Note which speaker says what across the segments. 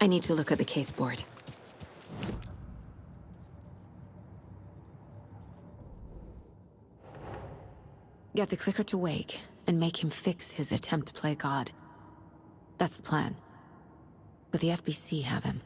Speaker 1: I need to look at the case board. Get the clicker to wake, and make him fix his attempt to play God. That's the plan. But the FBC have him.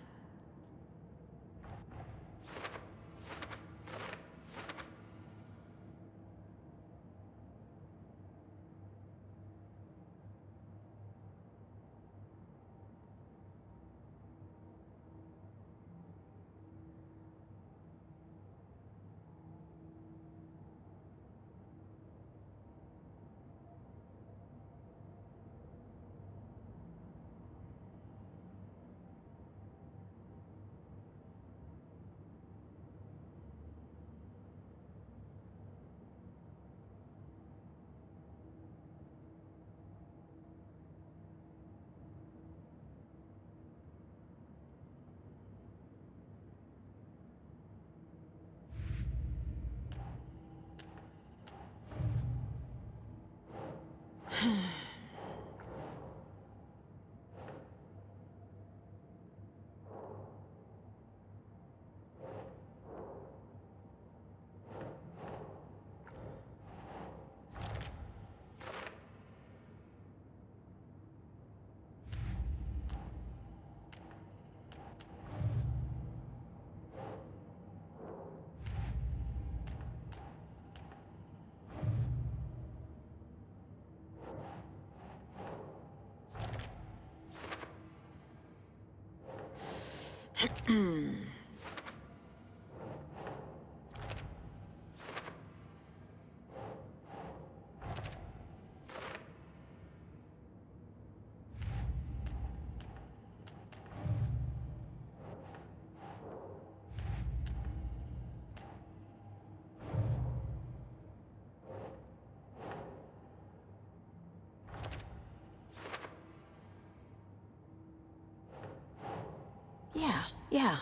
Speaker 1: Yeah.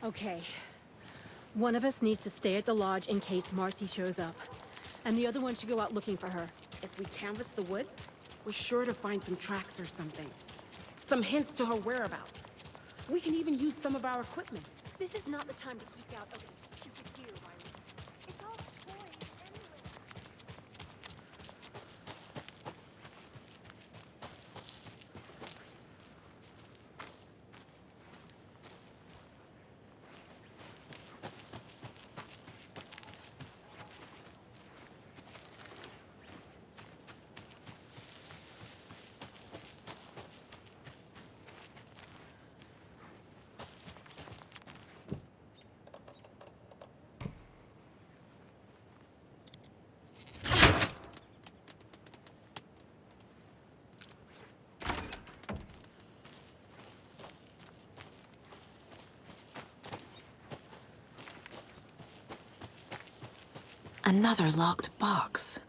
Speaker 2: Okay. One of us needs to stay at the lodge in case Marcy shows up. And the other one should go out looking for her.
Speaker 3: If we canvass the woods, we're sure to find some tracks or something. Some hints to her whereabouts. We can even use some of our equipment.
Speaker 2: This is not the time to geek out over this stupid gear, Riley. It's all toys anyway.
Speaker 1: Another locked box.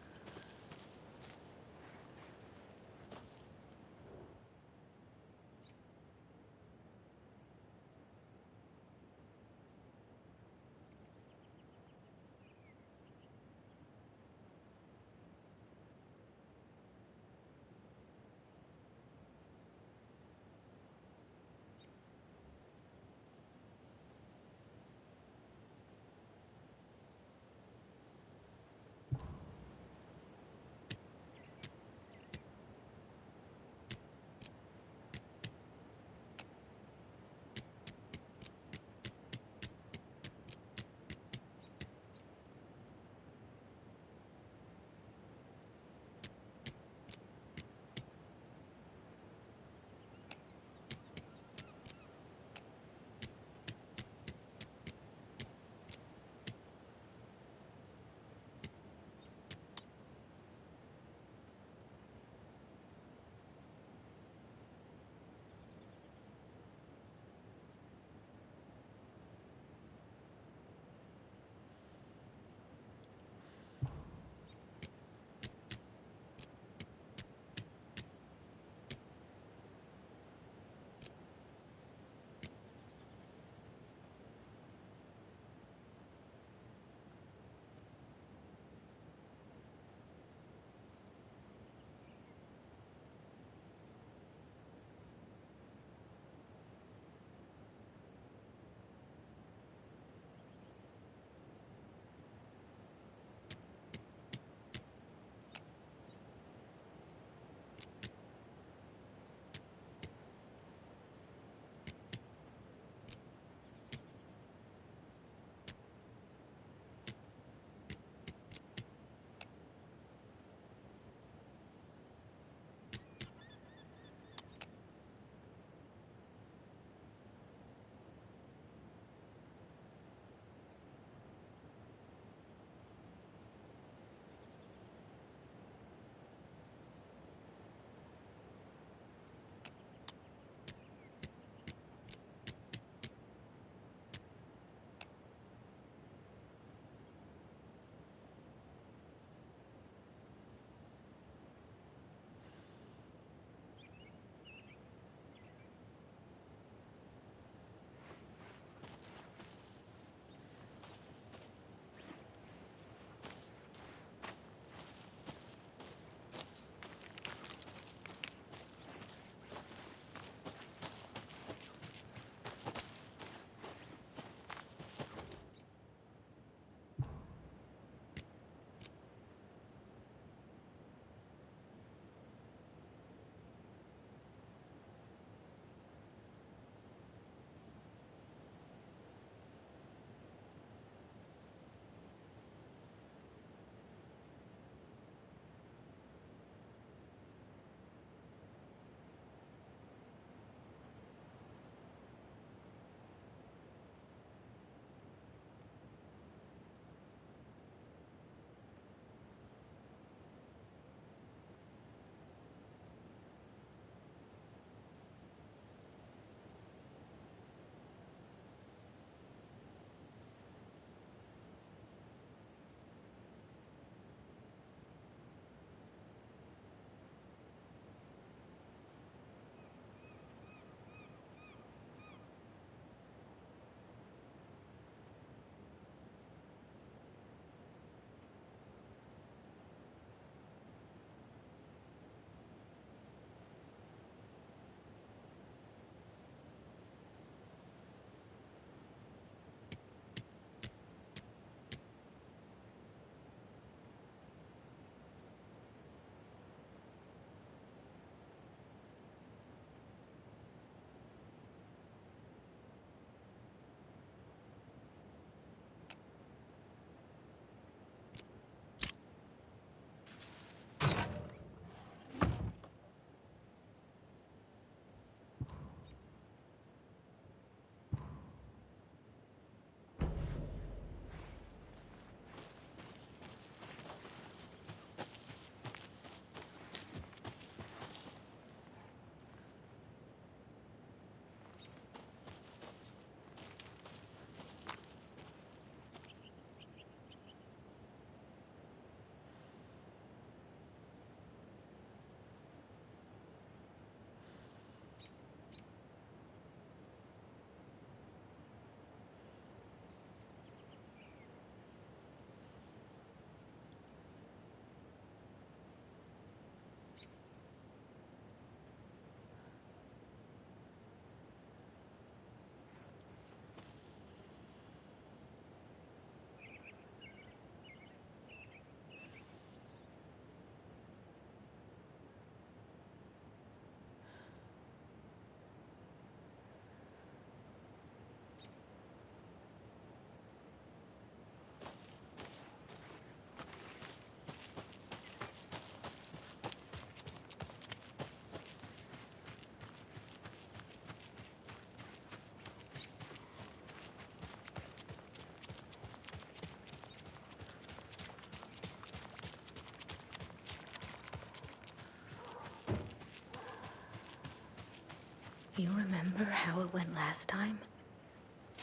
Speaker 2: you remember how it went last time?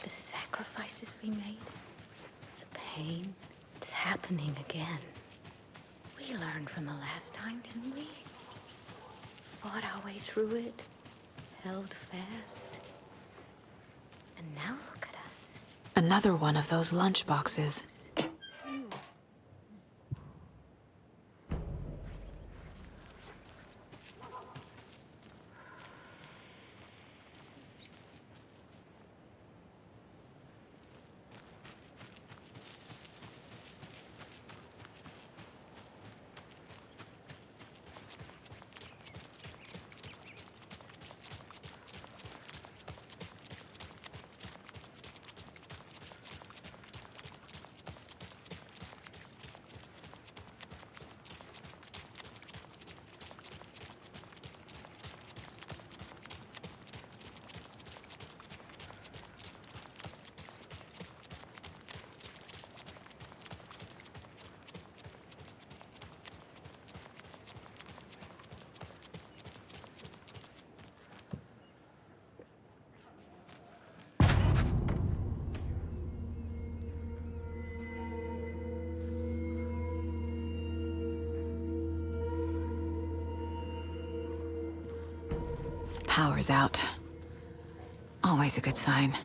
Speaker 2: The sacrifices we made? The pain? It's happening again. We learned from the last time, didn't we? Fought our way through it, held fast. And now look at us.
Speaker 1: Another one of those lunch boxes. Power's out. Always a good sign.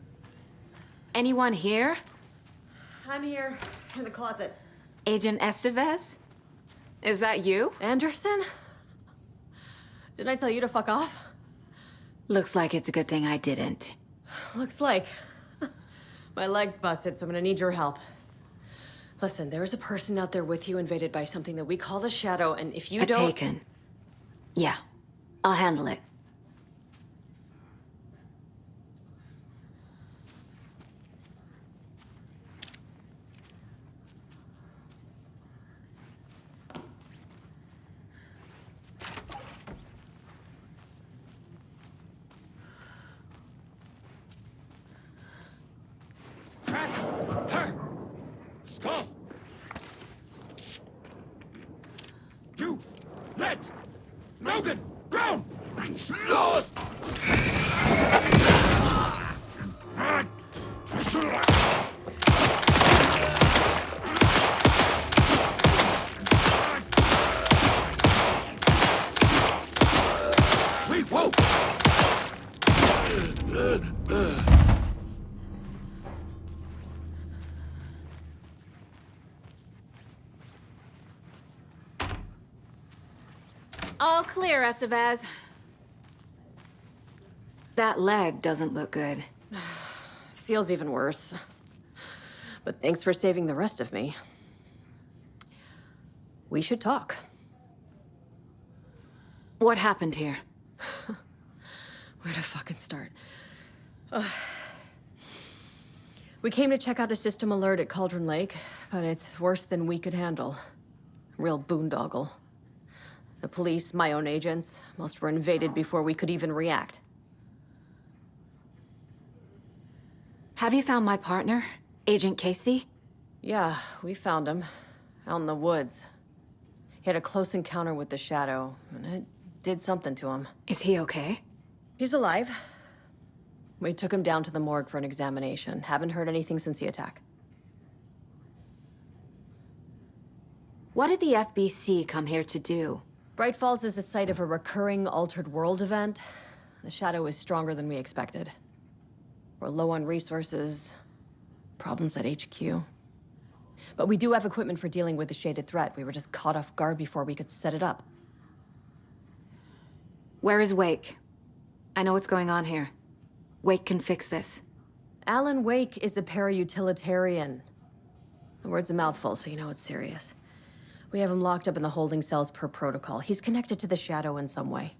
Speaker 1: Anyone here?
Speaker 4: I'm here, in the closet.
Speaker 1: Agent Estevez? Is that you?
Speaker 4: Anderson? Didn't I tell you to fuck off?
Speaker 1: Looks like it's a good thing I didn't.
Speaker 4: Looks like. My leg's busted, so I'm gonna need your help. Listen, there is a person out there with you invaded by something that we call the Shadow, and if you don't...
Speaker 1: Taken. Yeah, I'll handle it.
Speaker 5: You let Logan down! Lost! We woke!
Speaker 1: All clear, Estevez. That leg doesn't look good.
Speaker 4: Feels even worse. But thanks for saving the rest of me. We should talk.
Speaker 1: What happened here?
Speaker 4: Where to fucking start? We came to check out a system alert at Cauldron Lake, but it's worse than we could handle. Real boondoggle. The police, my own agents, most were invaded before we could even react.
Speaker 1: Have you found my partner, Agent Casey?
Speaker 4: Yeah, we found him. Out in the woods. He had a close encounter with the Shadow, and it did something to him.
Speaker 1: Is he okay?
Speaker 4: He's alive. We took him down to the morgue for an examination. Haven't heard anything since the attack.
Speaker 1: What did the FBC come here to do?
Speaker 4: Bright Falls is the site of a recurring Altered World event. The Shadow is stronger than we expected. We're low on resources, problems at HQ. But we do have equipment for dealing with the shaded threat. We were just caught off guard before we could set it up.
Speaker 1: Where is Wake? I know what's going on here. Wake can fix this.
Speaker 4: Alan Wake is a para-utilitarian. The word's a mouthful, so you know it's serious. We have him locked up in the holding cells per protocol. He's connected to the Shadow in some way.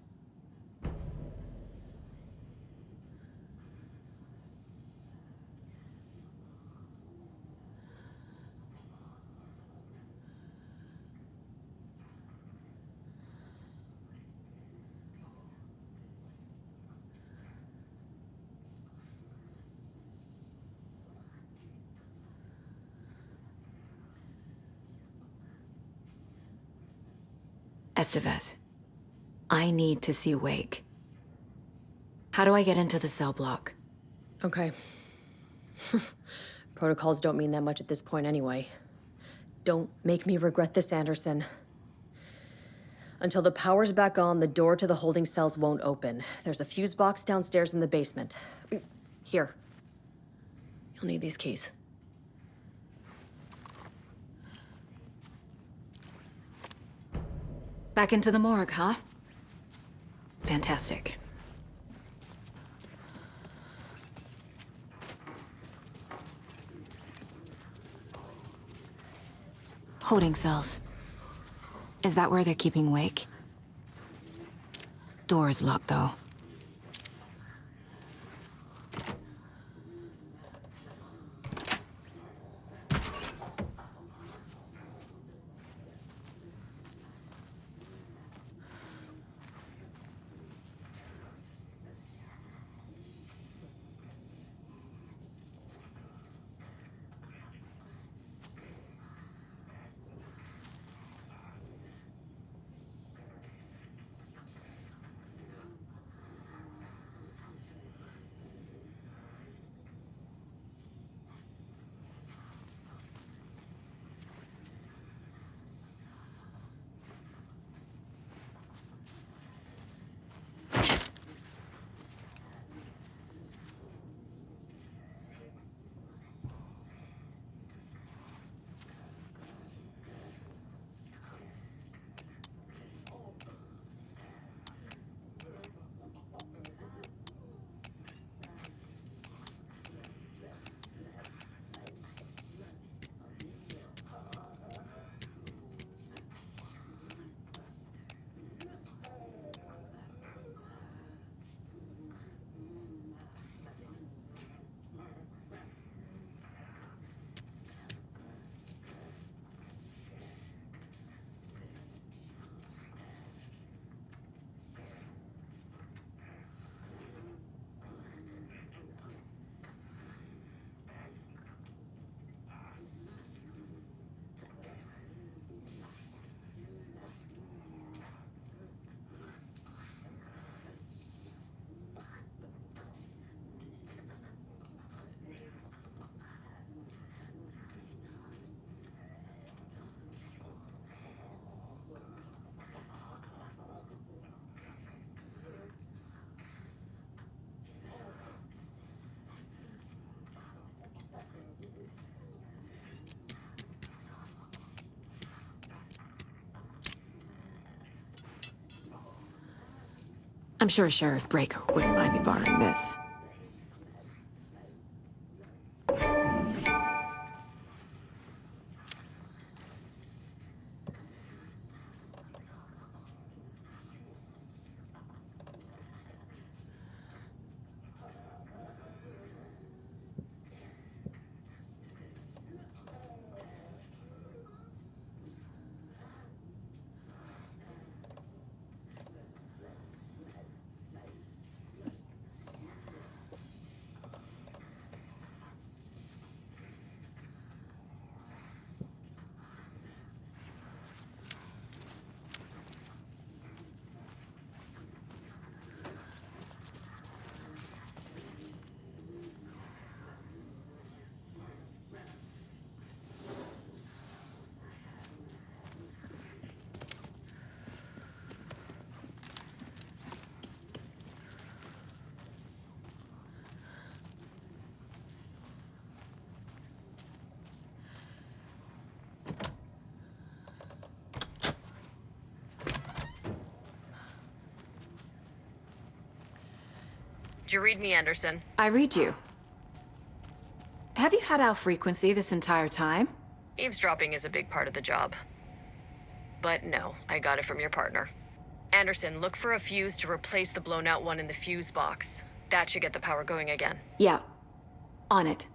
Speaker 1: Estevez, I need to see Wake. How do I get into the cell block?
Speaker 4: Okay. Protocols don't mean that much at this point anyway. Don't make me regret this, Anderson. Until the power's back on, the door to the holding cells won't open. There's a fuse box downstairs in the basement. Here. You'll need these keys.
Speaker 1: Back into the morgue, huh? Fantastic. Holding cells. Is that where they're keeping Wake? Door is locked, though. I'm sure Sheriff Breaker wouldn't mind me borrowing this.
Speaker 4: Did you read me, Anderson?
Speaker 1: I read you. Have you had our frequency this entire time?
Speaker 4: Eavesdropping is a big part of the job. But no, I got it from your partner. Anderson, look for a fuse to replace the blown out one in the fuse box. That should get the power going again.
Speaker 1: Yeah. On it.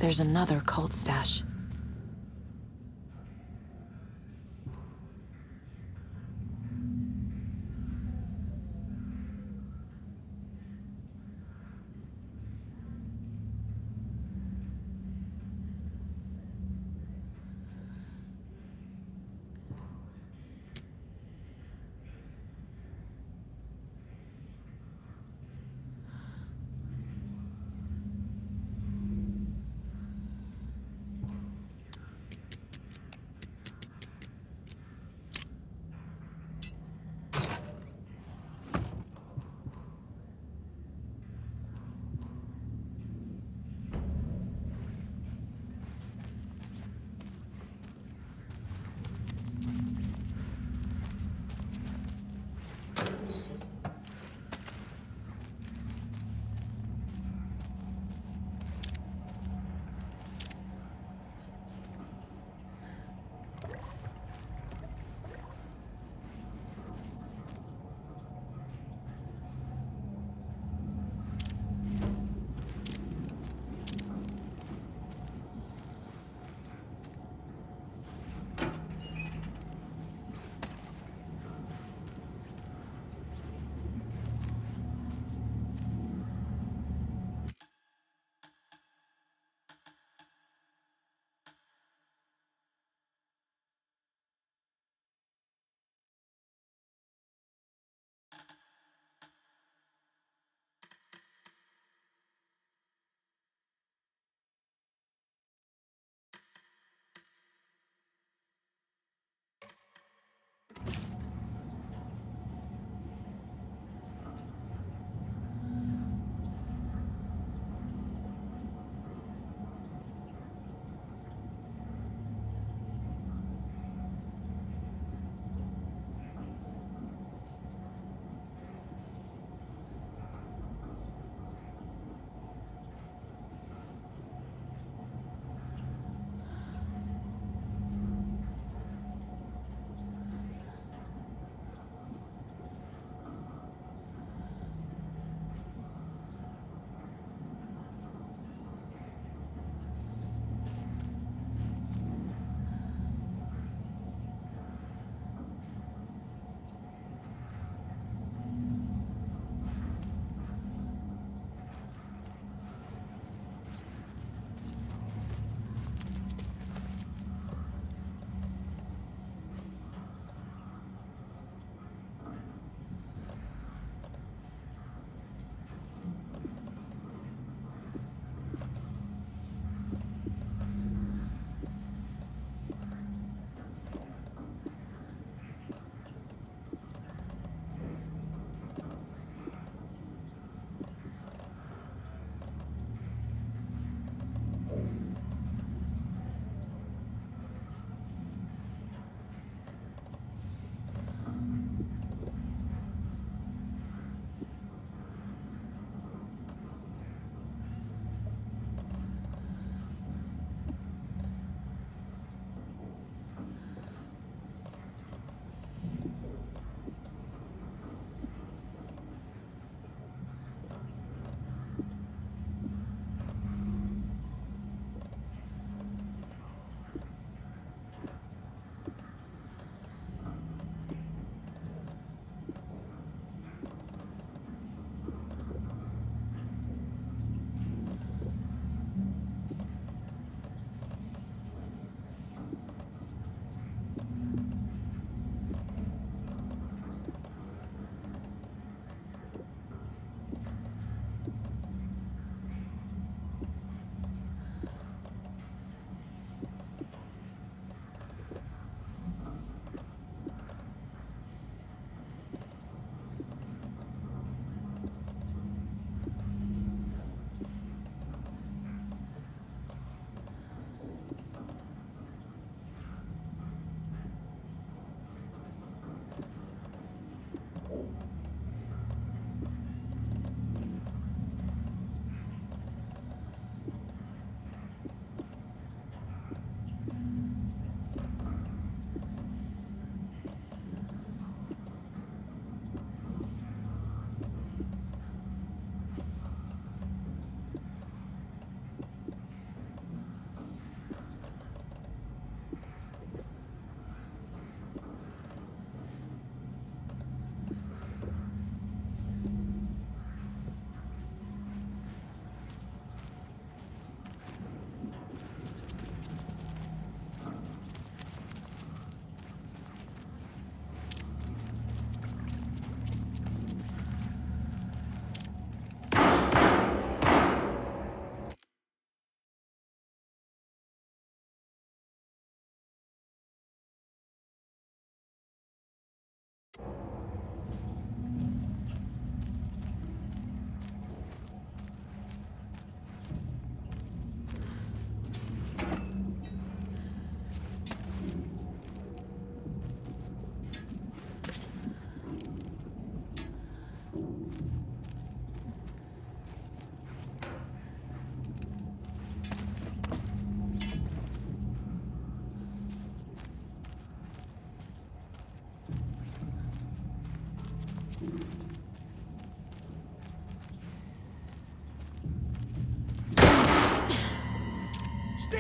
Speaker 1: there's another cult stash.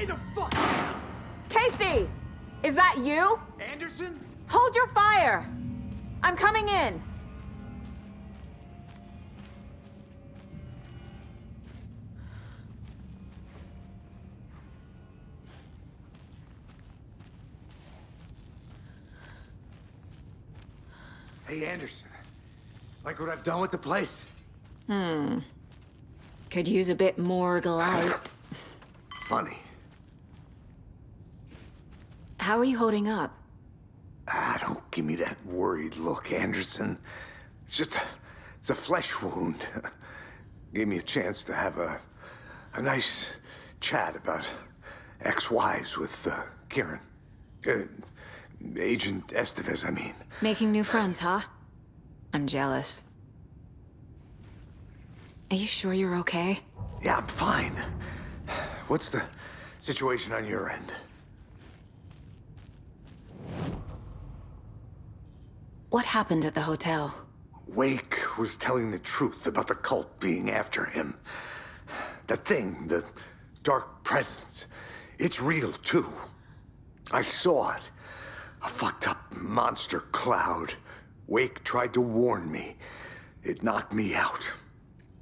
Speaker 5: Stay the fuck!
Speaker 1: Casey! Is that you?
Speaker 5: Anderson?
Speaker 1: Hold your fire! I'm coming in!
Speaker 5: Hey, Anderson. Like what I've done with the place?
Speaker 1: Could use a bit more light.
Speaker 5: Funny.
Speaker 1: How are you holding up?
Speaker 5: Don't give me that worried look, Anderson. It's a flesh wound. Gave me a chance to have a nice chat about ex-wives with Kieran. Agent Estevez, I mean.
Speaker 1: Making new friends, huh? I'm jealous. Are you sure you're okay?
Speaker 5: Yeah, I'm fine. What's the situation on your end?
Speaker 1: What happened at the hotel?
Speaker 5: Wake was telling the truth about the cult being after him. That thing, the dark presence, it's real too. I saw it. A fucked up monster cloud. Wake tried to warn me. It knocked me out.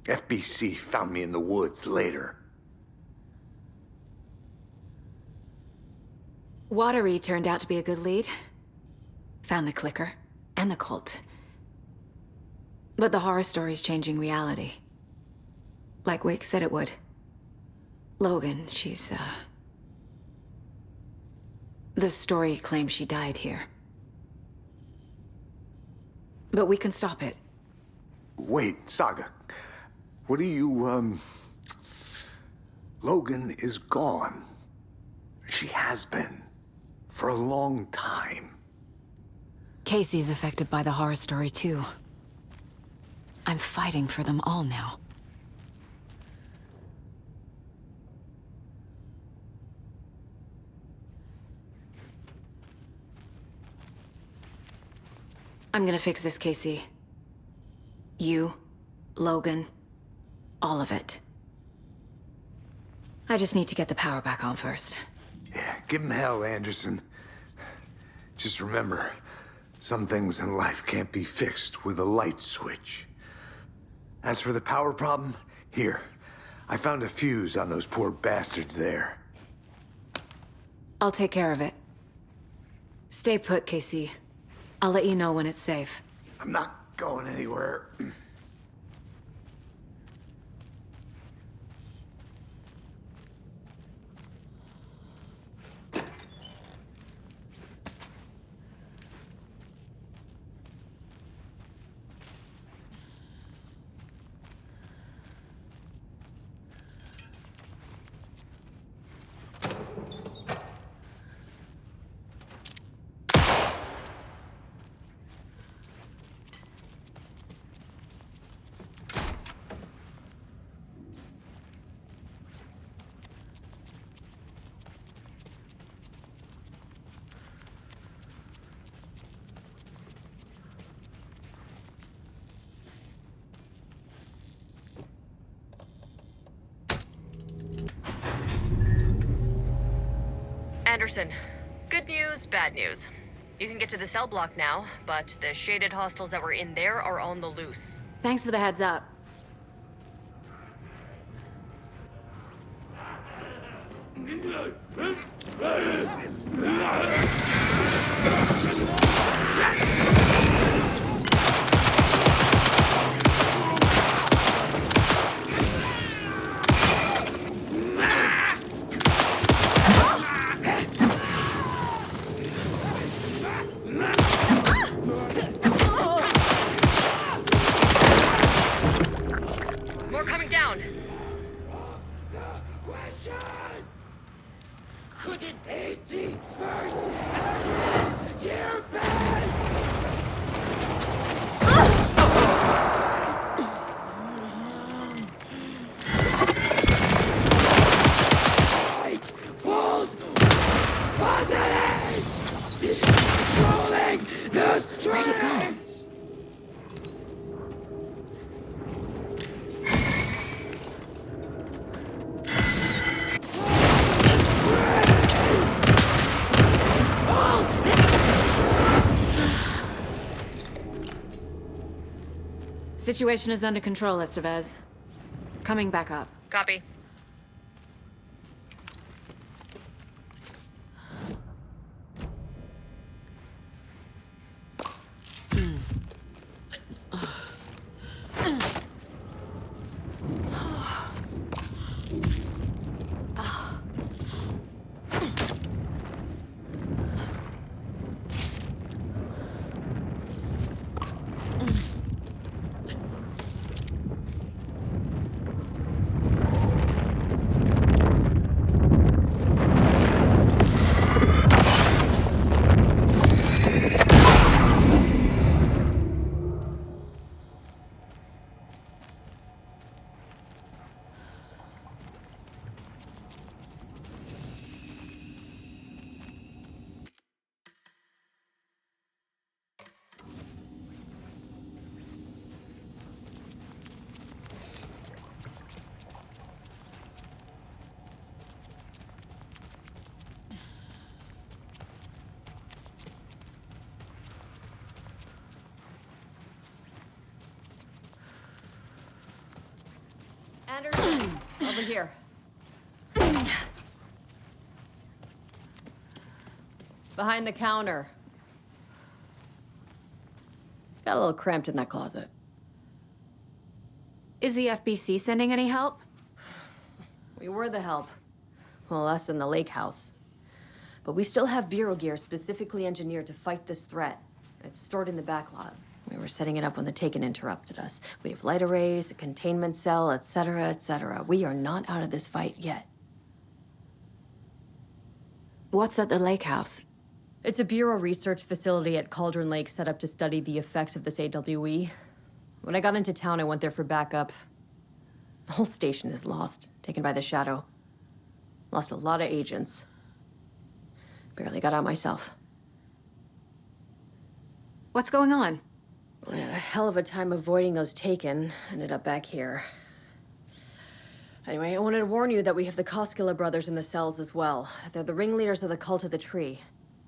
Speaker 5: FBC found me in the woods later.
Speaker 1: Watery turned out to be a good lead. Found the clicker and the cult. But the horror story's changing reality. Like Wake said it would. Logan, she's, the story claims she died here. But we can stop it.
Speaker 5: Wait, Saga. What do you, Logan is gone. She has been. For a long time.
Speaker 1: Casey's affected by the horror story, too. I'm fighting for them all now. I'm gonna fix this, Casey. You, Logan, all of it. I just need to get the power back on first.
Speaker 5: Yeah, give him hell, Anderson. Just remember, some things in life can't be fixed with a light switch. As for the power problem, here. I found a fuse on those poor bastards there.
Speaker 1: I'll take care of it. Stay put, Casey. I'll let you know when it's safe.
Speaker 5: I'm not going anywhere.
Speaker 4: Anderson, good news, bad news. You can get to the cell block now, but the shaded hostiles that were in there are on the loose.
Speaker 1: Thanks for the heads up.
Speaker 4: More coming down.
Speaker 5: Couldn't 18 first dear best! Right, balls, positive! Controlling the strength!
Speaker 1: Situation is under control, Estevez. Coming back up.
Speaker 6: Copy.
Speaker 4: Anderson, over here. Behind the counter. Got a little cramped in that closet.
Speaker 1: Is the FBC sending any help?
Speaker 4: We were the help. Well, us in the lake house. But we still have bureau gear specifically engineered to fight this threat. It's stored in the back lot. We were setting it up when the Taken interrupted us. We have light arrays, a containment cell, etc., etc. We are not out of this fight yet.
Speaker 1: What's at the lake house?
Speaker 4: It's a bureau research facility at Cauldron Lake set up to study the effects of this AWE. When I got into town, I went there for backup. The whole station is lost, taken by the Shadow. Lost a lot of agents. Barely got out myself.
Speaker 1: What's going on?
Speaker 4: We had a hell of a time avoiding those Taken. Ended up back here. Anyway, I wanted to warn you that we have the Koskela brothers in the cells as well. They're the ringleaders of the Cult of the Tree.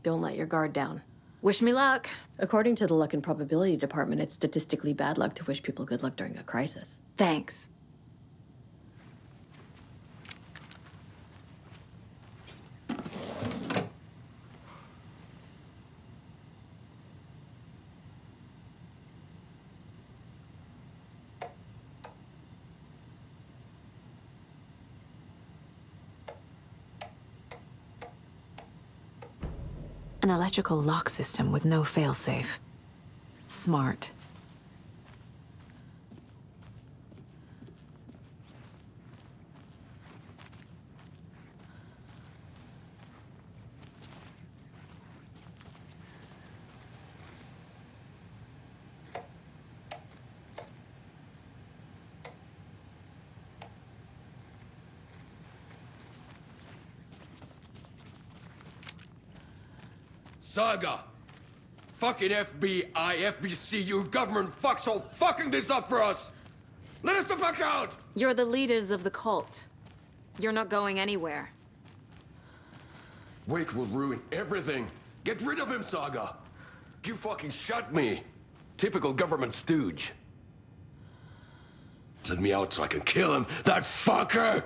Speaker 4: Don't let your guard down.
Speaker 1: Wish me luck.
Speaker 4: According to the Luck and Probability Department, it's statistically bad luck to wish people good luck during a crisis.
Speaker 1: Thanks. An electrical lock system with no failsafe. Smart.
Speaker 7: Saga! Fucking FBI, FBC, you government fucks all fucking this up for us! Let us the fuck out!
Speaker 1: You're the leaders of the cult. You're not going anywhere.
Speaker 7: Wake will ruin everything. Get rid of him, Saga! You fucking shut me! Typical government stooge. Let me out so I can kill him, that fucker!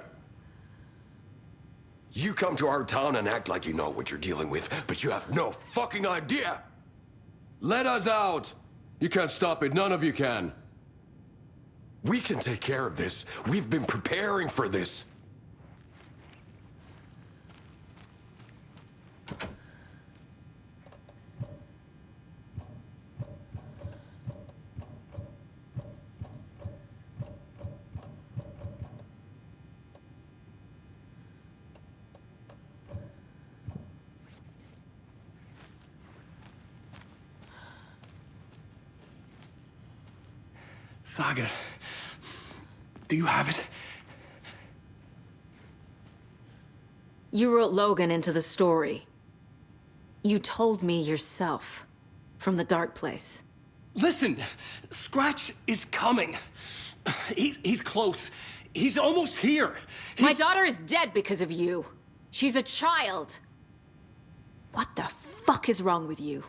Speaker 7: You come to our town and act like you know what you're dealing with, but you have no fucking idea! Let us out! You can't stop it, none of you can. We can take care of this. We've been preparing for this.
Speaker 5: Saga, do you have it?
Speaker 1: You wrote Logan into the story. You told me yourself. From the dark place.
Speaker 8: Listen, Scratch is coming. He's close. He's almost here.
Speaker 1: My daughter is dead because of you. She's a child. What the fuck is wrong with you?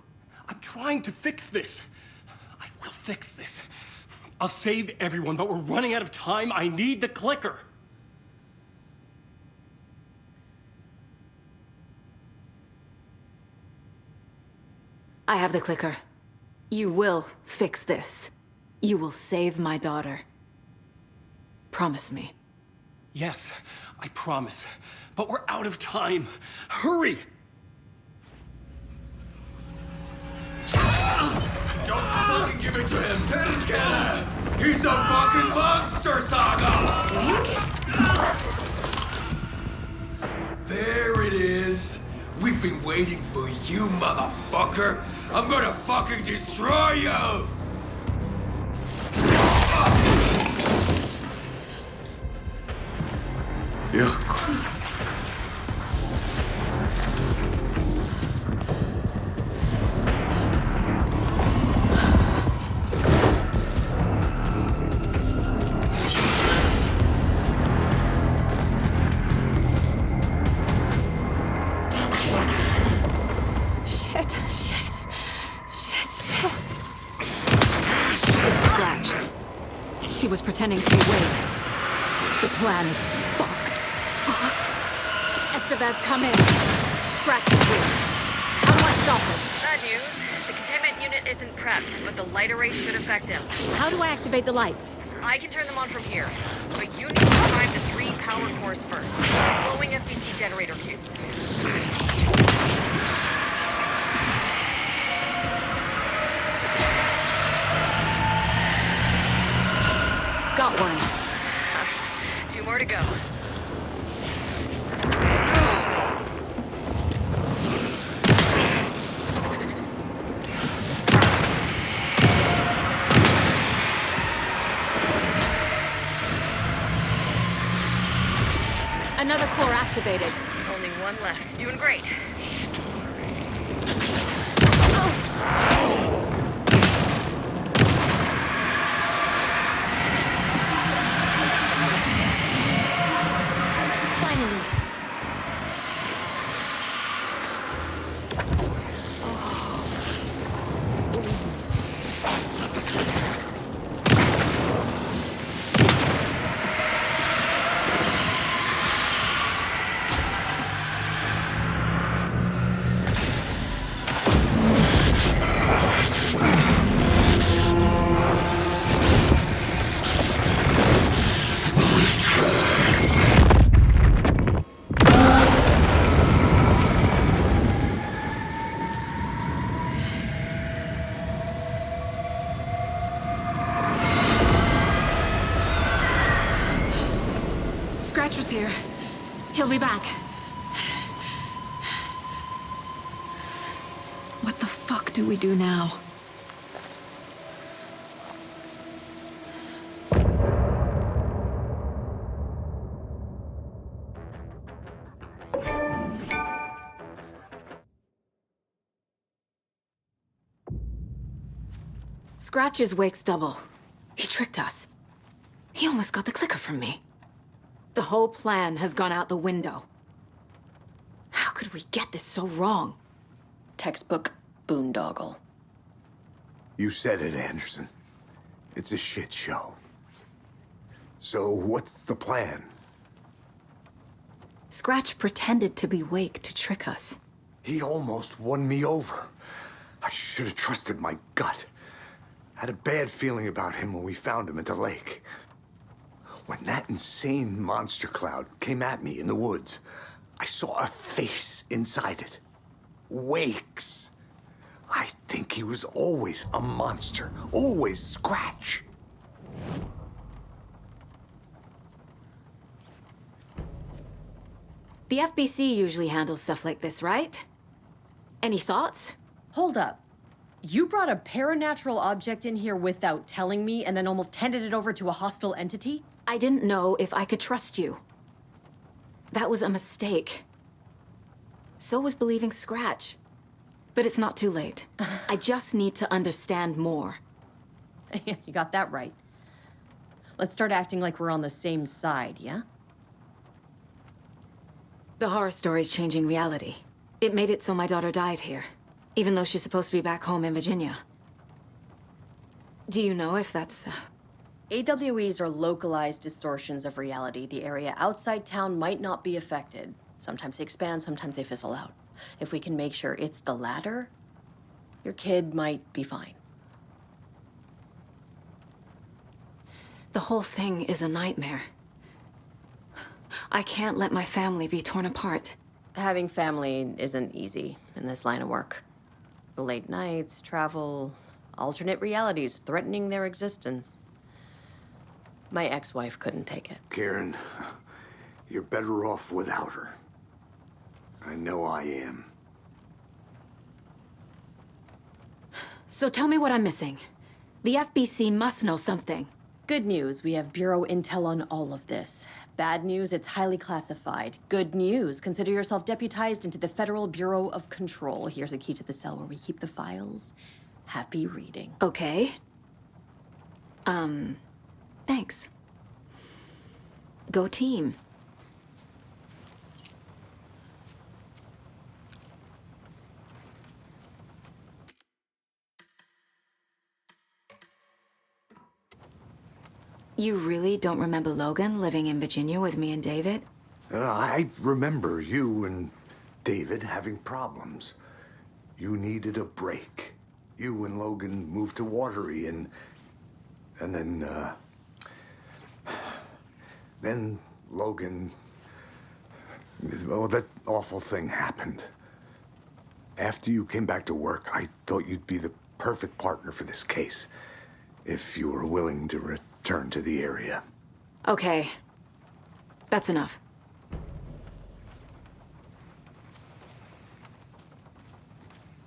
Speaker 8: I'm trying to fix this. I will fix this. I'll save everyone, but we're running out of time. I need the clicker.
Speaker 1: I have the clicker. You will fix this. You will save my daughter. Promise me.
Speaker 8: Yes, I promise. But we're out of time. Hurry!
Speaker 7: Don't fucking give it to him! Let him get it! He's a fucking monster, Saga! There it is! We've been waiting for you, motherfucker! I'm gonna fucking destroy you! Yeah.
Speaker 1: He was pretending to be Wade. The plan is fucked. Estevez, come in. Scratch is here. How do I stop him?
Speaker 6: Bad news. The containment unit isn't prepped, but the light array should affect him.
Speaker 1: How do I activate the lights?
Speaker 6: I can turn them on from here, but you need to prime the 3 power cores first. Glowing FBC generator cubes.
Speaker 1: Got one.
Speaker 6: 2 more to go.
Speaker 1: Another core activated.
Speaker 6: Only 1 left. Doing great.
Speaker 1: Scratcher's here. He'll be back. What the fuck do we do now? Scratch is Wake's double. He tricked us. He almost got the clicker from me. The whole plan has gone out the window. How could we get this so wrong?
Speaker 4: Textbook boondoggle.
Speaker 5: You said it, Anderson. It's a shit show. So what's the plan?
Speaker 1: Scratch pretended to be Wake to trick us.
Speaker 5: He almost won me over. I should have trusted my gut. Had a bad feeling about him when we found him at the lake. When that insane monster cloud came at me in the woods, I saw a face inside it. Wake's. I think he was always a monster. Always Scratch.
Speaker 1: The FBC usually handles stuff like this, right? Any thoughts?
Speaker 4: Hold up. You brought a paranatural object in here without telling me and then almost handed it over to a hostile entity?
Speaker 1: I didn't know if I could trust you. That was a mistake. So was believing Scratch. But it's not too late. I just need to understand more.
Speaker 4: You got that right. Let's start acting like we're on the same side, yeah?
Speaker 1: The horror story's changing reality. It made it so my daughter died here, even though she's supposed to be back home in Virginia. Do you know if that's
Speaker 4: AWEs are localized distortions of reality. The area outside town might not be affected. Sometimes they expand, sometimes they fizzle out. If we can make sure it's the latter, your kid might be fine.
Speaker 1: The whole thing is a nightmare. I can't let my family be torn apart.
Speaker 4: Having family isn't easy in this line of work. The late nights, travel, alternate realities threatening their existence. My ex-wife couldn't take it.
Speaker 5: Karen, you're better off without her. I know I am.
Speaker 1: So tell me what I'm missing. The FBC must know something.
Speaker 4: Good news, we have Bureau intel on all of this. Bad news, it's highly classified. Good news, consider yourself deputized into the Federal Bureau of Control. Here's a key to the cell where we keep the files. Happy reading.
Speaker 1: Okay. Thanks. Go team. You really don't remember Logan living in Virginia with me and David?
Speaker 5: I remember you and David having problems. You needed a break. You and Logan moved to Watery and then Logan, well, that awful thing happened. After you came back to work, I thought you'd be the perfect partner for this case, if you were willing to return to the area.
Speaker 1: Okay. That's enough.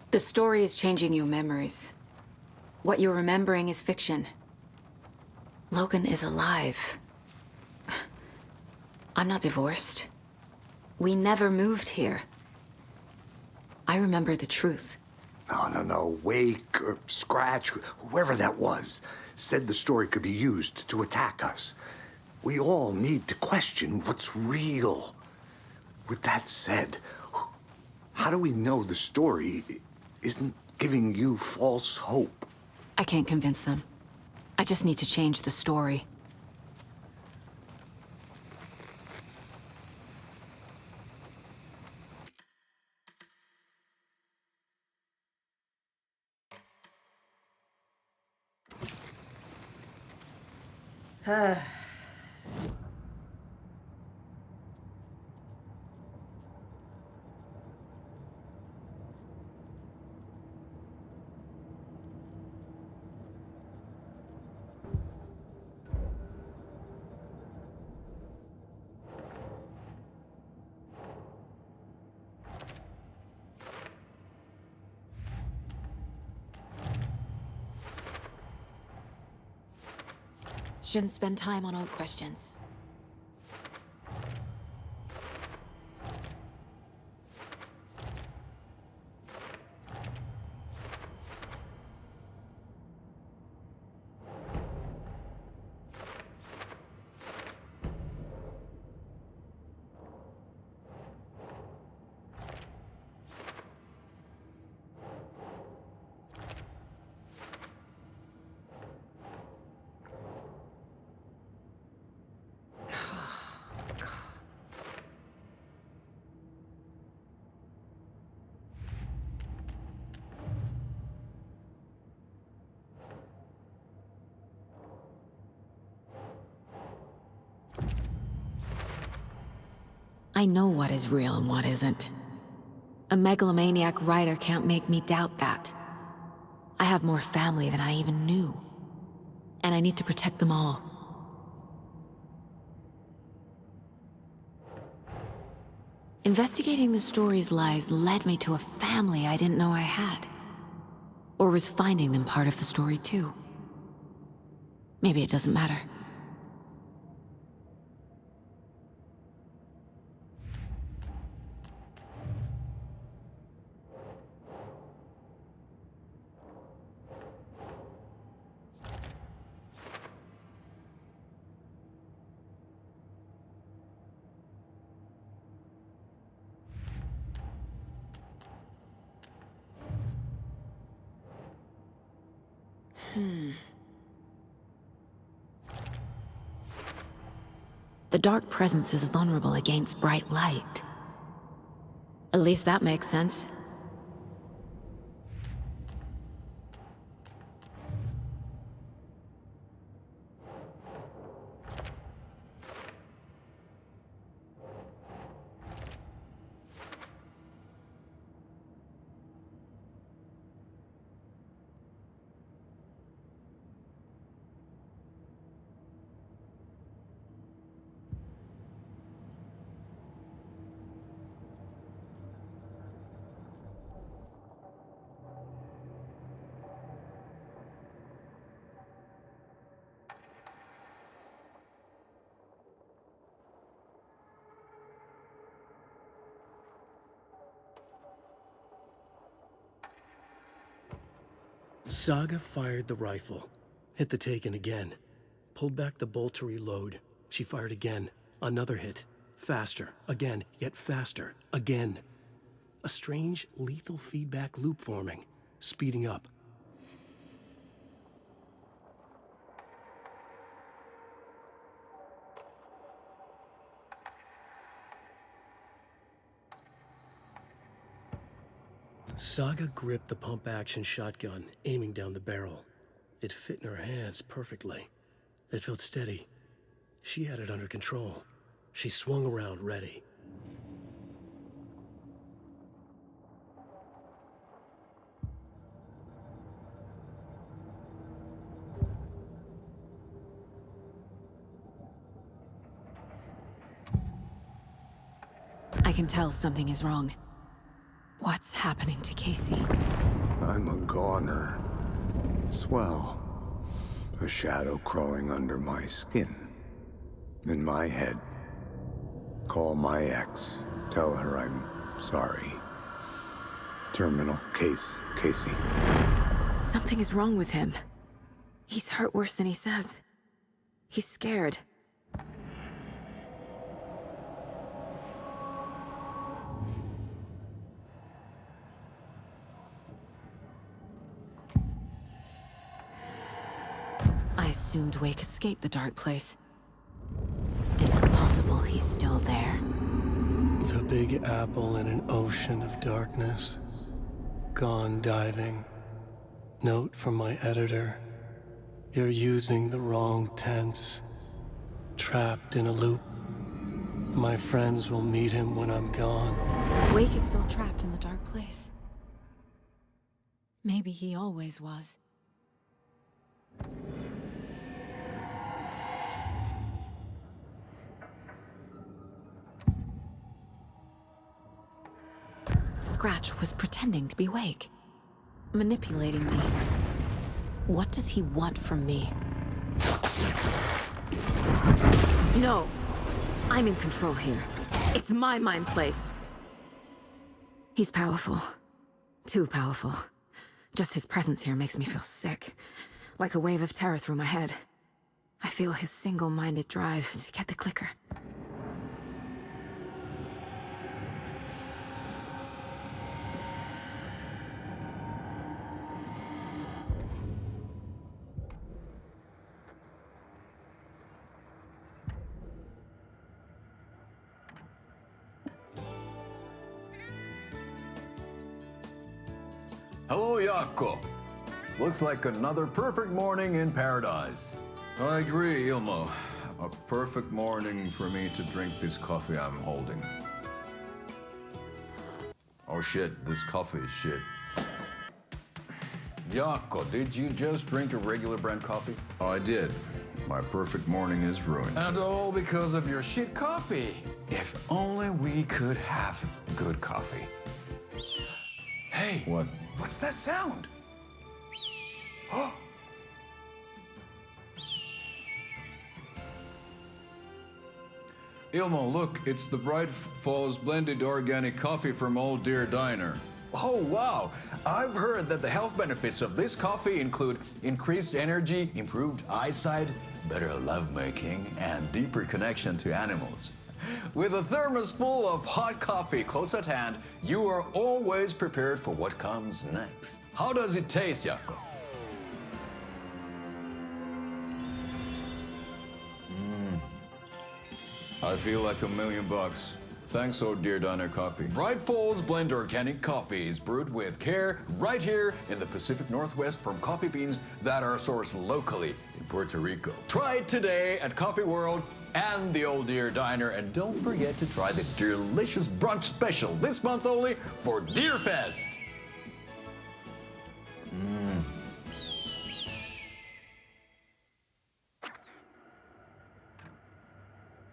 Speaker 1: The story is changing your memories. What you're remembering is fiction. Logan is alive. I'm not divorced. We never moved here. I remember the truth.
Speaker 5: No. Wake or Scratch, whoever that was, said the story could be used to attack us. We all need to question what's real. With that said, how do we know the story isn't giving you false hope?
Speaker 1: I can't convince them. I just need to change the story. Shouldn't spend time on old questions. I know what is real and what isn't. A megalomaniac writer can't make me doubt that. I have more family than I even knew. And I need to protect them all. Investigating the story's lies led me to a family I didn't know I had. Or was finding them part of the story too. Maybe it doesn't matter. The dark presence is vulnerable against bright light. At least that makes sense.
Speaker 9: Saga fired the rifle, hit the Taken again, pulled back the bolt to reload. She fired again, another hit, faster, again, yet faster, again. A strange, lethal feedback loop forming, speeding up. Saga gripped the pump-action shotgun, aiming down the barrel. It fit in her hands perfectly. It felt steady. She had it under control. She swung around, ready.
Speaker 1: I can tell something is wrong. What's happening to Casey?
Speaker 5: I'm a goner. Swell. A shadow crawling under my skin. In my head. Call my ex. Tell her I'm sorry. Terminal case, Casey.
Speaker 1: Something is wrong with him. He's hurt worse than he says. He's scared. I assumed Wake escaped the dark place. Is it possible he's still there?
Speaker 9: The Big Apple in an ocean of darkness. Gone diving. Note from my editor. You're using the wrong tense. Trapped in a loop. My friends will meet him when I'm gone.
Speaker 1: Wake is still trapped in the dark place. Maybe he always was. Scratch was pretending to be Wake. Manipulating me. What does he want from me? No! I'm in control here. It's my mind place. He's powerful. Too powerful. Just his presence here makes me feel sick. Like a wave of terror through my head. I feel his single-minded drive to get the clicker.
Speaker 10: Hello, Jaakko. Looks like another perfect morning in paradise. I agree, Ilmo. A perfect morning for me to drink this coffee I'm holding. Oh shit, this coffee is shit. Jaakko, did you just drink a regular brand coffee? Oh, I did. My perfect morning is ruined. And all because of your shit coffee. If only we could have good coffee. Hey. What? What's that sound? Oh. Ilmo, look, it's the Bright Falls blended organic coffee from Old Deer Diner. Oh, wow. I've heard that the health benefits of this coffee include increased energy, improved eyesight, better lovemaking, and deeper connection to animals. With a thermos full of hot coffee close at hand, you are always prepared for what comes next. How does it taste, Jaakko? I feel like $1,000,000. Thanks, Oh Dear Diner Coffee. Bright Falls Blend Organic Coffee is brewed with care right here in the Pacific Northwest from coffee beans that are sourced locally in Puerto Rico. Try it today at Coffee World and the Old Deer Diner, and don't forget to try the delicious brunch special this month only for Deer Fest.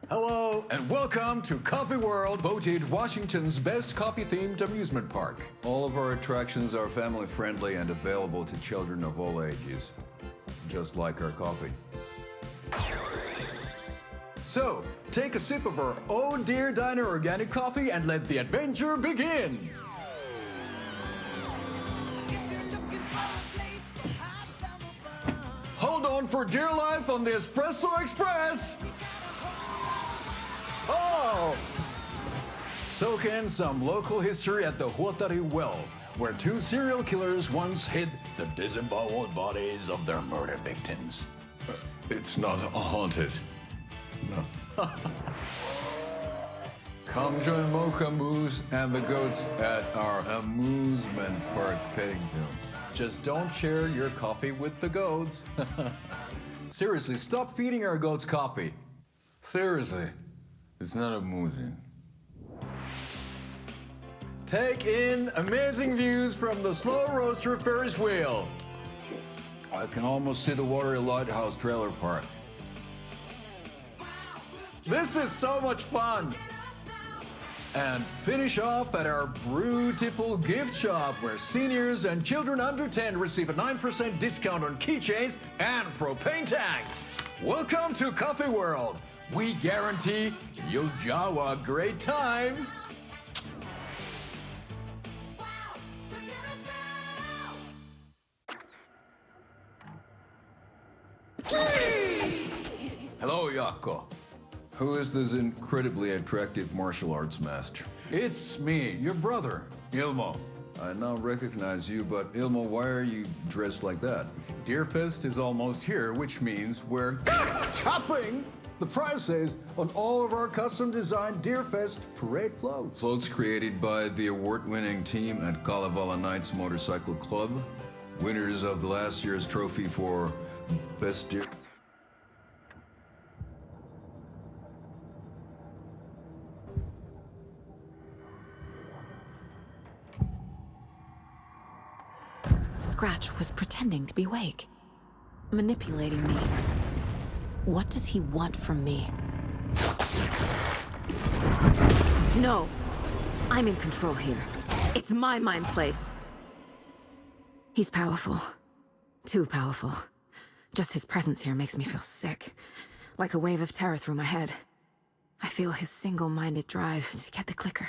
Speaker 10: Hello and welcome to Coffee World, voted Washington's best coffee-themed amusement park. All of our attractions are family-friendly and available to children of all ages, just like our coffee. So, take a sip of our Oh Dear Diner organic coffee and let the adventure begin! Hold on for dear life on the Espresso Express! Oh! Soak in some local history at the Huatari Well, where 2 serial killers once hid the disemboweled bodies of their murder victims.
Speaker 7: It's not haunted.
Speaker 10: No. Come join Mocha Moose and the goats at our amusement park petting zoo. Just don't share your coffee with the goats. Seriously, stop feeding our goats coffee. Seriously. It's not amusing. Take in amazing views from the Slow Roaster Ferris wheel. I can almost see the Watery Lighthouse trailer park. This is so much fun. And finish off at our beautiful gift shop where seniors and children under 10 receive a 9% discount on keychains and propane tanks. Welcome to Coffee World. We guarantee you'll jaw a great time. Hello, Yako. Who is this incredibly attractive martial arts master? It's me, your brother, Ilmo. I now recognize you, but Ilmo, why are you dressed like that? Deerfest is almost here, which means we're chopping the prices on all of our custom-designed Deerfest parade floats. Floats created by the award-winning team at Kalevala Knights Motorcycle Club, winners of the last year's trophy for Best Deer.
Speaker 1: Scratch was pretending to be awake, manipulating me. What does he want from me? No! I'm in control here. It's my mind place. He's powerful. Too powerful. Just his presence here makes me feel sick. Like a wave of terror through my head. I feel his single-minded drive to get the clicker.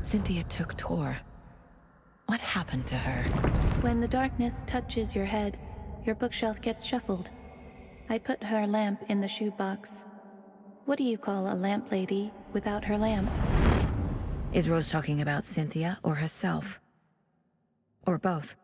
Speaker 1: Cynthia took Tor. What happened to her?
Speaker 11: When the darkness touches your head, your bookshelf gets shuffled. I put her lamp in the shoebox. What do you call a lamp lady without her lamp?
Speaker 1: Is Rose talking about Cynthia or herself? Or both?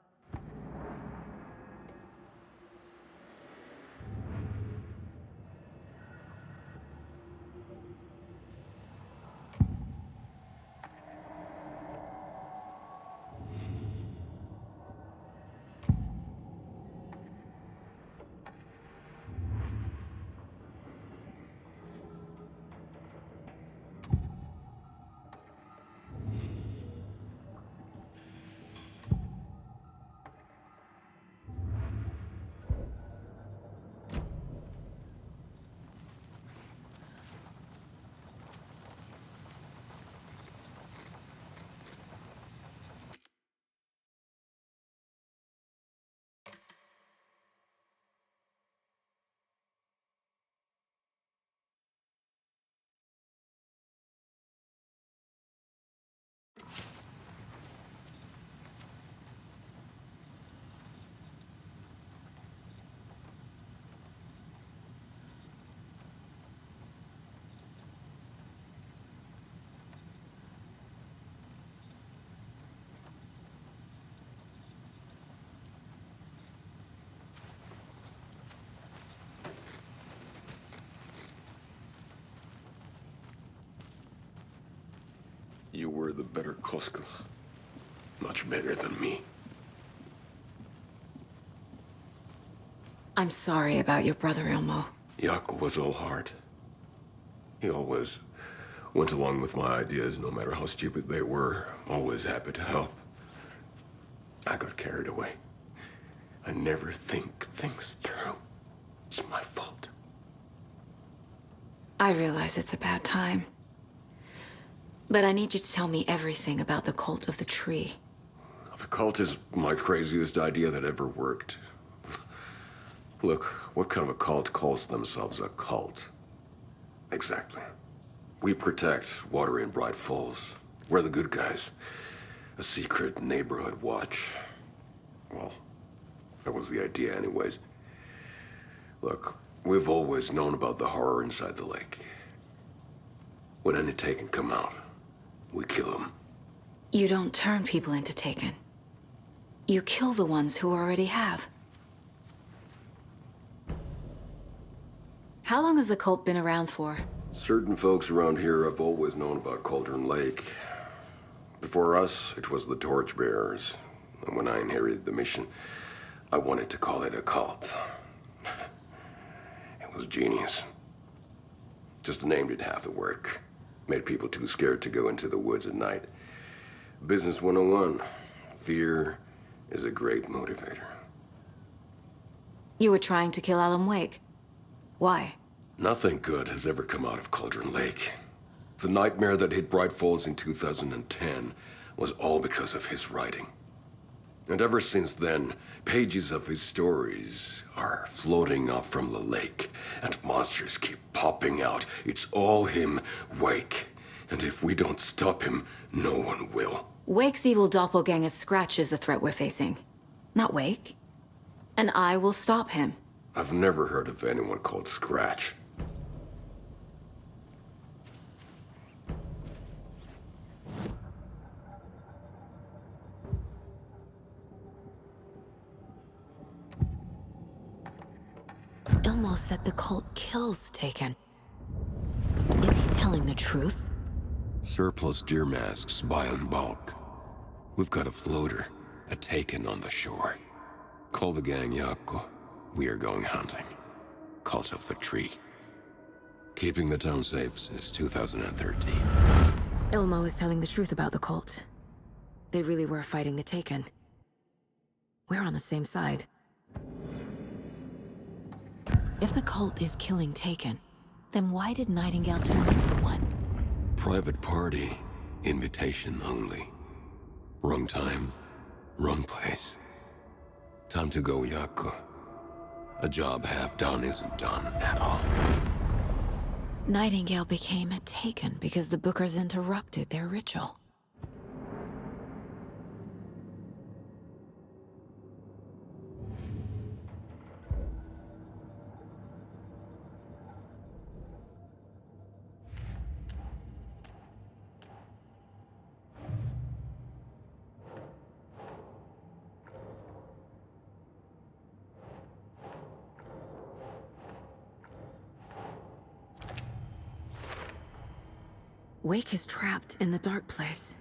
Speaker 7: You were the better Koska. Much better than me.
Speaker 1: I'm sorry about your brother, Ilmo.
Speaker 7: Jaakko was all heart. He always went along with my ideas, no matter how stupid they were. Always happy to help. I got carried away. I never think things through. It's my fault.
Speaker 1: I realize it's a bad time. But I need you to tell me everything about the cult of the tree.
Speaker 7: The cult is my craziest idea that ever worked. Look, what kind of a cult calls themselves a cult? Exactly. We protect Water in Bright Falls. We're the good guys. A secret neighborhood watch. Well, that was the idea anyways. Look, we've always known about the horror inside the lake. When any Taken come out, we kill them.
Speaker 1: You don't turn people into Taken. You kill the ones who already have. How long has the cult been around for?
Speaker 7: Certain folks around here have always known about Cauldron Lake. Before us, it was the Torchbearers. And when I inherited the mission, I wanted to call it a cult. It was genius. Just a name did half the work. Made people too scared to go into the woods at night. Business 101. Fear is a great motivator.
Speaker 1: You were trying to kill Alan Wake. Why?
Speaker 7: Nothing good has ever come out of Cauldron Lake. The nightmare that hit Bright Falls in 2010 was all because of his writing. And ever since then, pages of his stories are floating up from the lake, and monsters keep popping out. It's all him, Wake. And if we don't stop him, no one will.
Speaker 1: Wake's evil doppelganger Scratch is the threat we're facing, not Wake. And I will stop him.
Speaker 7: I've never heard of anyone called Scratch.
Speaker 1: Ilmo said the cult kills Taken. Is he telling the truth?
Speaker 7: Surplus deer masks buy in bulk. We've got a floater, a Taken on the shore. Call the gang, Jaakko. We are going hunting. Cult of the Tree. Keeping the town safe since 2013.
Speaker 1: Ilmo is telling the truth about the cult. They really were fighting the Taken. We're on the same side. If the cult is killing Taken, then why did Nightingale turn into one?
Speaker 7: Private party. Invitation only. Wrong time, wrong place. Time to go, Jaakko. A job half done isn't done at all.
Speaker 1: Nightingale became a Taken because the Bookers interrupted their ritual. Wake is trapped in the dark place.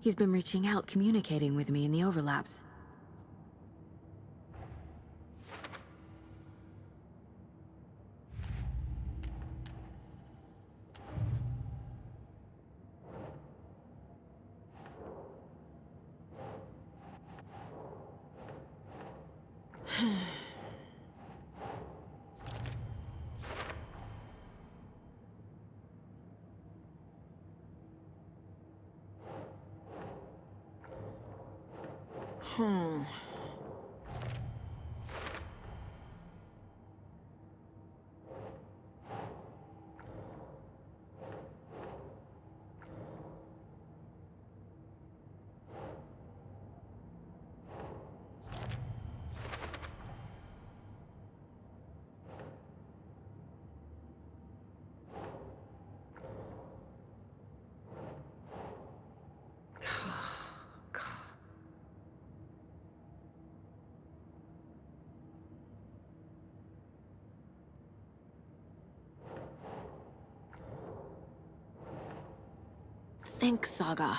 Speaker 1: He's been reaching out, communicating with me in the overlaps. think, Saga.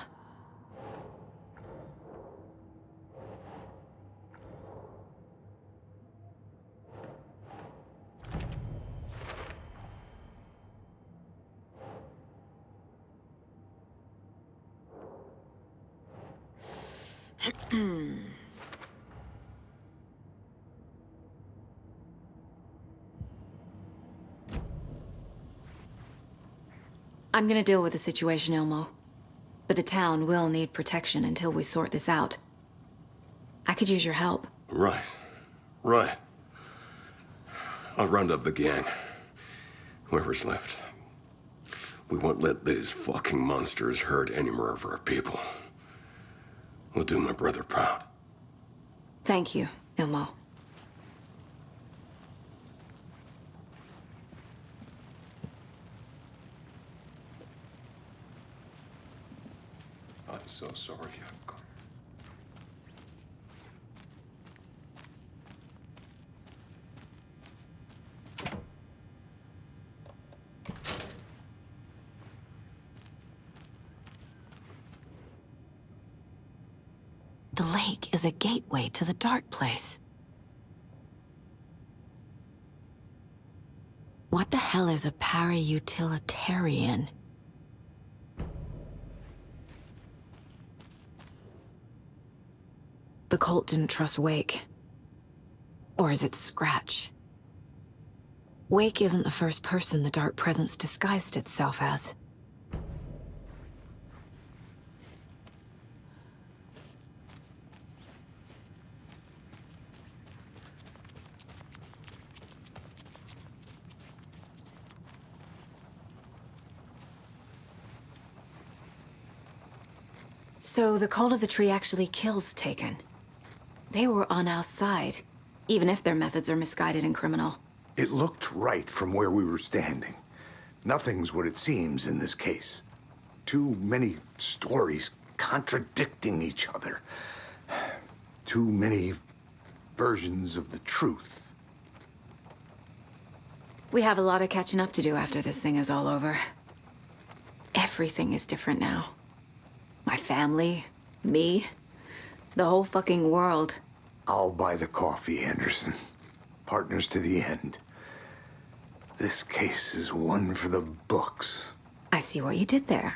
Speaker 1: I'm gonna deal with the situation, Ilmo. But the town will need protection until we sort this out. I could use your help.
Speaker 7: Right. Right. I'll round up the gang. Whoever's left. We won't let these fucking monsters hurt any more of our people. We'll do my brother proud.
Speaker 1: Thank you, Ilmo.
Speaker 7: I'm so sorry, Yoko.
Speaker 1: The lake is a gateway to the dark place. What the hell is a para-utilitarian? The cult didn't trust Wake. Or is it Scratch? Wake isn't the first person the Dark Presence disguised itself as. So the Cult of the Tree actually kills Taken. They were on our side, even if their methods are misguided and criminal.
Speaker 5: It looked right from where we were standing. Nothing's what it seems in this case. Too many stories contradicting each other. Too many versions of the truth.
Speaker 1: We have a lot of catching up to do after this thing is all over. Everything is different now. My family, me, the whole fucking world.
Speaker 5: I'll buy the coffee, Anderson. Partners to the end. This case is one for the books.
Speaker 1: I see what you did there.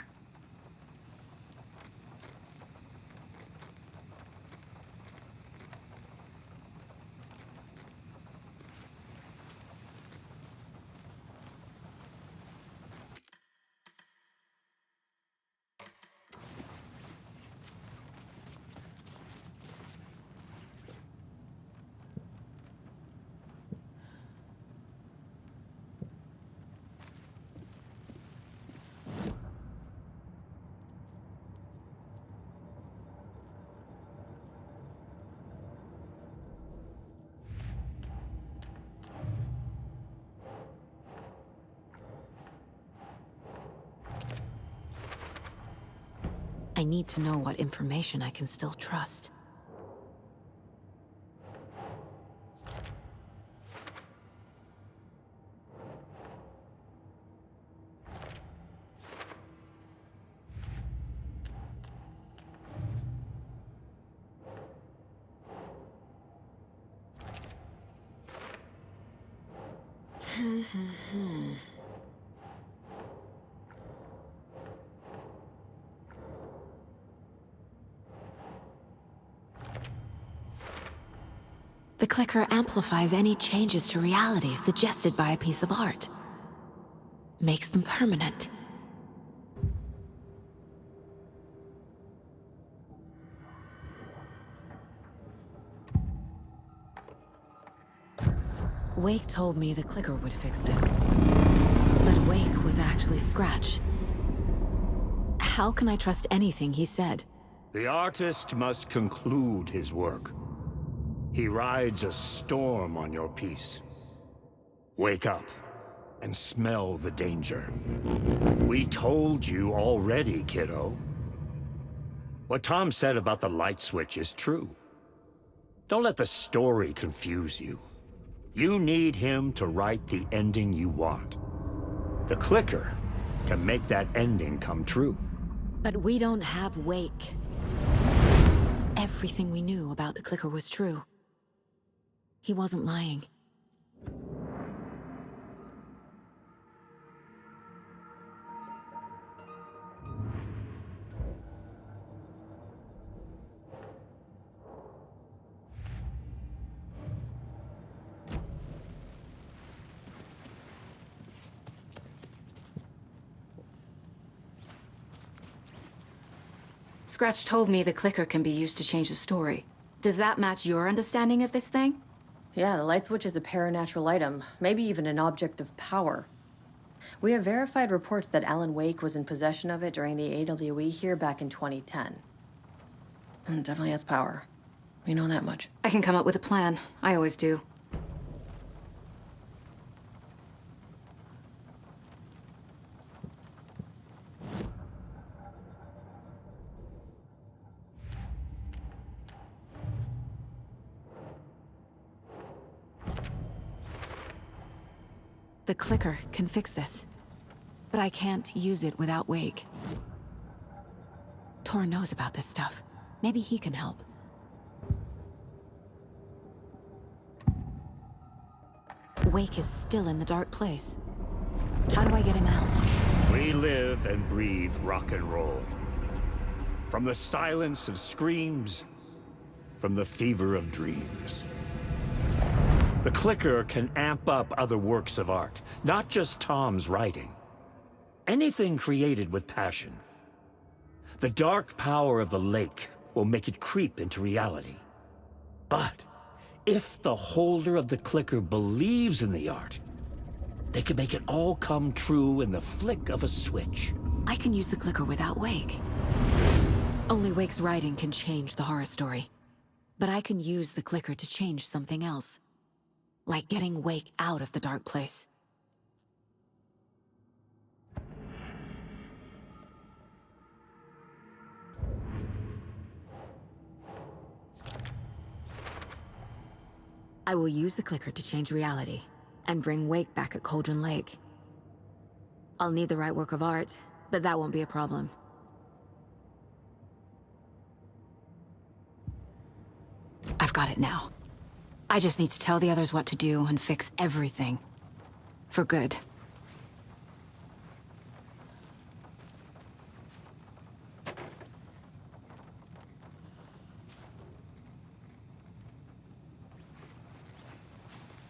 Speaker 1: I need to know what information I can still trust. The clicker amplifies any changes to reality suggested by a piece of art. Makes them permanent. Wake told me the clicker would fix this. But Wake was actually Scratch. How can I trust anything he said?
Speaker 12: The artist must conclude his work. He rides a storm on your piece. Wake up and smell the danger. We told you already, kiddo. What Tom said about the light switch is true. Don't let the story confuse you. You need him to write the ending you want. The clicker can make that ending come true.
Speaker 1: But we don't have Wake. Everything we knew about the clicker was true. He wasn't lying. Scratch told me the clicker can be used to change the story. Does that match your understanding of this thing?
Speaker 4: Yeah, the light switch is a paranatural item, maybe even an object of power. We have verified reports that Alan Wake was in possession of it during the AWE here back in 2010. It definitely has power. We know that much.
Speaker 1: I can come up with a plan. I always do. The clicker can fix this, but I can't use it without Wake. Tor knows about this stuff. Maybe he can help. Wake is still in the dark place. How do I get him out?
Speaker 12: We live and breathe rock and roll. From the silence of screams, from the fever of dreams. The clicker can amp up other works of art, not just Tom's writing. Anything created with passion. The dark power of the lake will make it creep into reality. But if the holder of the clicker believes in the art, they can make it all come true in the flick of a switch.
Speaker 1: I can use the clicker without Wake. Only Wake's writing can change the horror story. But I can use the clicker to change something else. Like getting Wake out of the dark place. I will use the clicker to change reality, and bring Wake back at Cauldron Lake. I'll need the right work of art, but that won't be a problem. I've got it now. I just need to tell the others what to do and fix everything. For good.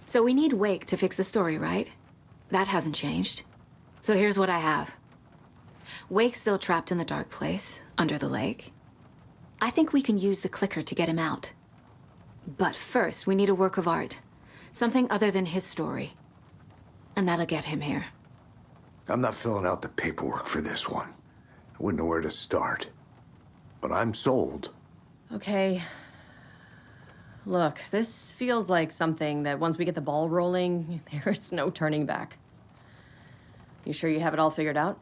Speaker 1: So we need Wake to fix the story, right? That hasn't changed. So here's what I have. Wake's still trapped in the dark place, under the lake. I think we can use the clicker to get him out. But first, we need a work of art. Something other than his story. And that'll get him here.
Speaker 5: I'm not filling out the paperwork for this one. I wouldn't know where to start. But I'm sold.
Speaker 4: Okay. Look, this feels like something that once we get the ball rolling, there's no turning back. You sure you have it all figured out?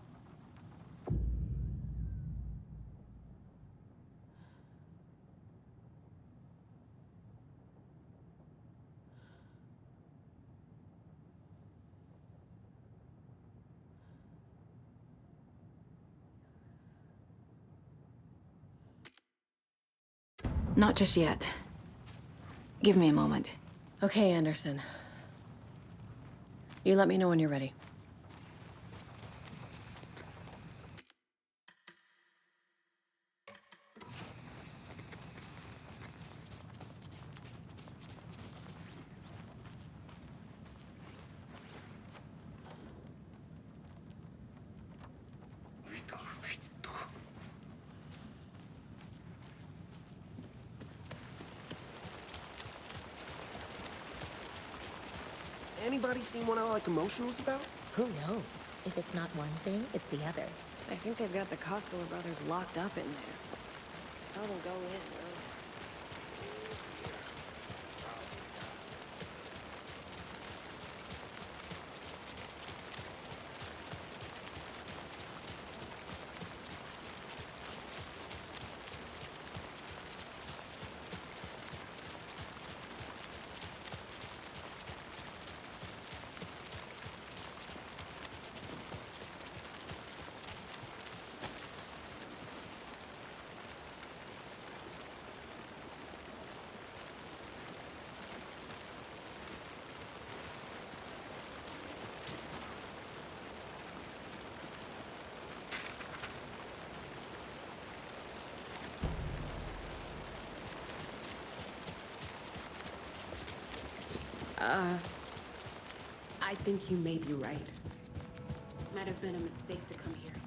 Speaker 1: Not just yet. Give me a moment.
Speaker 4: Okay, Anderson. You let me know when you're ready.
Speaker 13: Anybody seen what all the commotion was about?
Speaker 14: Who knows? If it's not one thing, it's the other.
Speaker 15: I think they've got the Koskela brothers locked up in there. I saw them go in earlier.
Speaker 3: I think you may be right. Might have been a mistake to come here.